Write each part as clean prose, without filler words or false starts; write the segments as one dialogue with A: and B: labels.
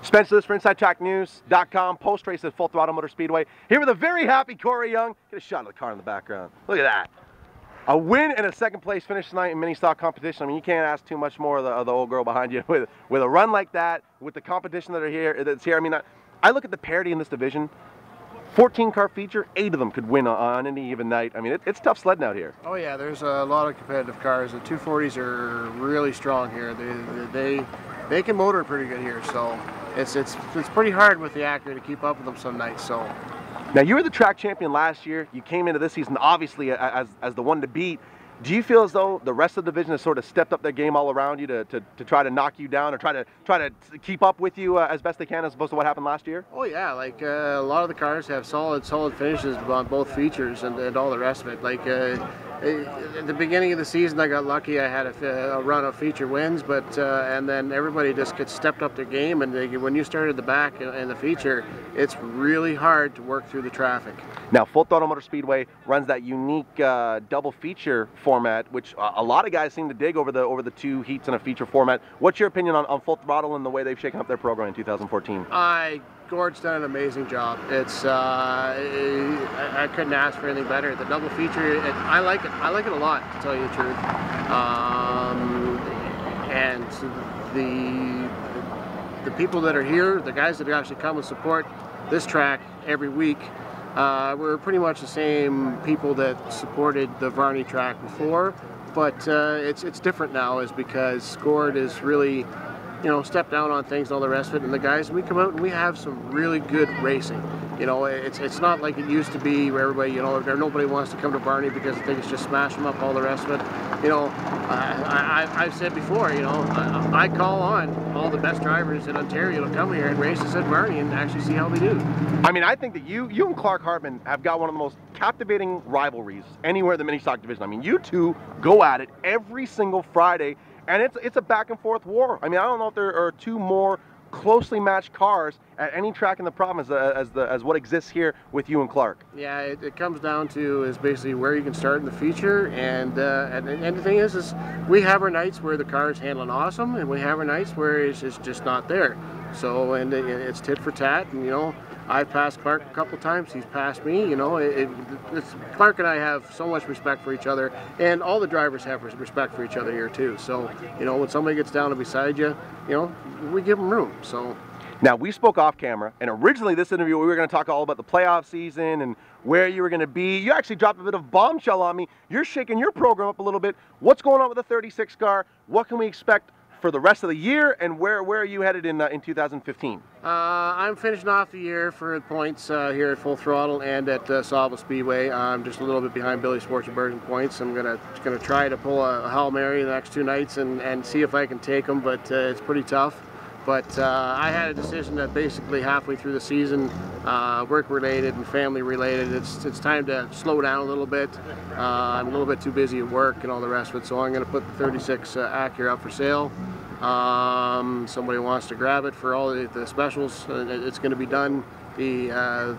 A: Spencer Lewis for InsideTrackNews.com, post-race at Full Throttle Motor Speedway. Here with a very happy Cory Young. Get a shot of the car in the background. Look at that. A win and a second place finish tonight in mini stock competition. I mean, you can't ask too much more of the old girl behind you with a run like that, with the competition that's here. I mean, I look at the parity in this division. 14 car feature, 8 of them could win on any given night. I mean, it's tough sledding out here.
B: Oh yeah, there's a lot of competitive cars. The 240s are really strong here. They can motor pretty good here, so it's pretty hard with the Acura to keep up with them some nights. So
A: now, you were the track champion last year. You came into this season obviously as the one to beat. Do you feel as though the rest of the division has sort of stepped up their game all around you to try to knock you down or try to keep up with you as best they can, as opposed to what happened last year?
B: Oh yeah, like a lot of the cars have solid finishes on both features and all the rest of it. Like at the beginning of the season, I got lucky. I had a run of feature wins, but and then everybody just gets stepped up their game. And when you started the back in the feature, it's really hard to work through the traffic.
A: Now, Full Throttle Motor Speedway runs that unique double feature format, which a lot of guys seem to dig over the 2 heats in a feature format. What's your opinion on Full Throttle and the way they've shaken up their program in 2014?
B: Gord's done an amazing job. It's I couldn't ask for anything better. The double feature, I like it. I like it a lot, to tell you the truth. And the people that are here, the guys that actually come and support this track every week, we're pretty much the same people that supported the Varney track before, but it's different now, is because Gord is really, you know, step down on things and all the rest of it, and the guys, we come out and we have some really good racing. You know, it's not like it used to be where everybody, you know, nobody wants to come to Barney because they think just smash them up, all the rest of it. You know, I've said before, you know, I call on all the best drivers in Ontario to come here and race us at Barney and actually see how they do.
A: I mean, I think that you and Clark Hartman have got one of the most captivating rivalries anywhere in the mini stock division. I mean, you two go at it every single Friday, and it's a back and forth war. I mean, I don't know if there are 2 more closely matched cars at any track in the province as what exists here with you and Clark.
B: Yeah, it comes down to is basically where you can start in the feature, and the thing is we have our nights where the car is handling awesome, and we have our nights where it's just not there. So, and it's tit for tat, and you know, I've passed Clark a couple times, he's passed me, you know. Clark and I have so much respect for each other, and all the drivers have respect for each other here too. So, you know, when somebody gets down and beside you, you know, we give them room. So.
A: Now, we spoke off camera, and originally this interview we were going to talk all about the playoff season and where you were going to be. You actually dropped a bit of bombshell on me. You're shaking your program up a little bit. What's going on with the 36 car? What can we expect for the rest of the year, and where are you headed in 2015?
B: I'm finishing off the year for points here at Full Throttle and at Throttle Speedway. I'm just a little bit behind Billy Sportsburg in points. I'm gonna try to pull a Hail Mary the next 2 nights and see if I can take them, but it's pretty tough. But I had a decision that basically halfway through the season, work-related and family-related, it's time to slow down a little bit. I'm a little bit too busy at work and all the rest of it, so I'm going to put the 36 Acura up for sale. Somebody wants to grab it for all the specials. It's going to be done the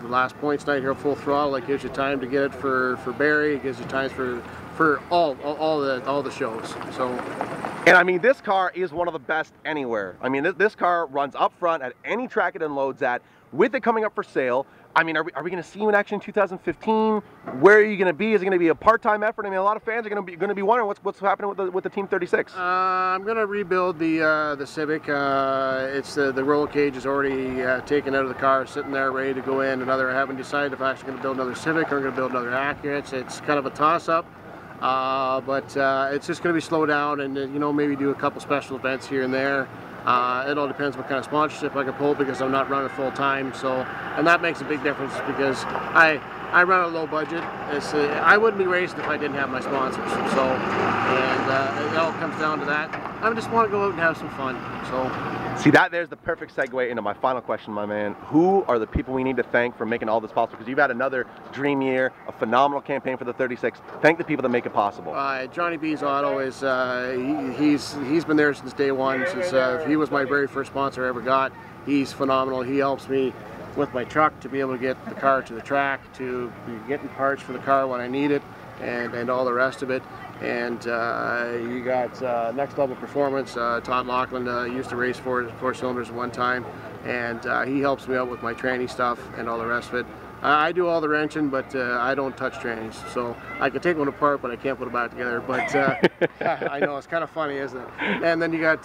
B: last points night here at Full Throttle. It gives you time to get it for Barry. It gives you time for all the shows. So.
A: And I mean, this car is one of the best anywhere. I mean, this car runs up front at any track it unloads at. With it coming up for sale, I mean, are we going to see you in action in 2015? Where are you going to be? Is it going to be a part-time effort? I mean, a lot of fans are going to be wondering what's happening with the Team 36.
B: I'm going to rebuild the Civic. It's the roll cage is already taken out of the car, sitting there ready to go in. I haven't decided if I'm actually going to build another Civic or I'm going to build another Acura. It's kind of a toss-up. But it's just going to be slow down, and you know, maybe do a couple special events here and there. It all depends what kind of sponsorship I can pull, because I'm not running full time. So, and that makes a big difference, because I run a low budget. I wouldn't be racing if I didn't have my sponsors. So, and it all comes down to that. I just want to go out and have some fun. So,
A: see, there's the perfect segue into my final question, my man. Who are the people we need to thank for making all this possible? Because you've had another dream year, a phenomenal campaign for the 36. Thank the people that make it possible.
B: Johnny B's Auto is he's been there since day one. Since he was my very first sponsor I ever got. He's phenomenal. He helps me with my truck to be able to get the car to the track, to be getting parts for the car when I need it, and all the rest of it. And you got Next Level Performance. Todd Laughlin used to race four cylinders at one time, and he helps me out with my tranny stuff and all the rest of it. I do all the wrenching, but I don't touch trannies, so I can take one apart, but I can't put it back together. But I know, it's kind of funny, isn't it? And then you got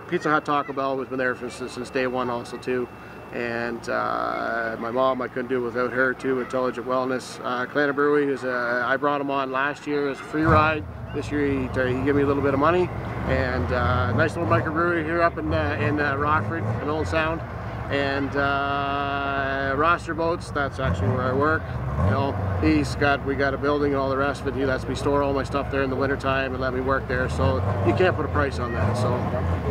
B: Pizza Hut, Taco Bell, who's been there since day one also too. And my mom, I couldn't do it without her too. Intelligent Wellness. Clan Brewery, I brought him on last year as a free ride. This year he gave me a little bit of money. And nice little microbrewery here up in Rockford, in Old Sound. And Roster Boats, that's actually where I work. You know, we got a building and all the rest of it. He lets me store all my stuff there in the wintertime and let me work there. So you can't put a price on that. So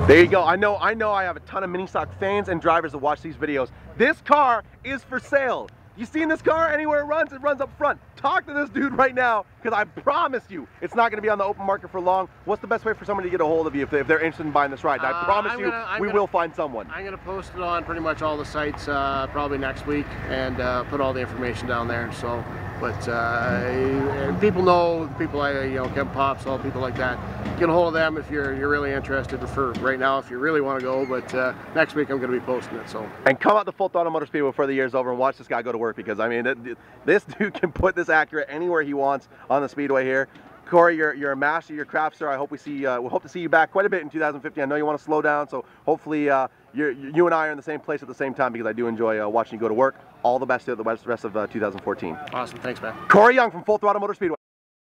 A: there you go. I know I have a ton of mini stock fans and drivers that watch these videos. This car is for sale. You seen this car anywhere it runs up front. Talk to this dude right now, because I promise you it's not going to be on the open market for long. What's the best way for somebody to get a hold of you if they're interested in buying this ride? I promise we will find someone.
B: I'm going to post it on pretty much all the sites probably next week, and put all the information down there. So, but people know, people like Kevin Pops, all people like that. Get a hold of them if you're really interested. For right now, if you really want to go, but next week I'm going to be posting it. So, and
A: come out to Full Throttle Motor Speedway before the year's over and watch this guy go to work, because I mean, this dude can put this accurate anywhere he wants on the speedway here. Cory, you're a master, you're a craft star. I hope we hope to see you back quite a bit in 2015. I know you want to slow down, so hopefully you and I are in the same place at the same time, because I do enjoy watching you go to work. All the best to the rest of 2014.
B: Awesome, thanks, man.
A: Cory Young from Full Throttle Motor Speedway.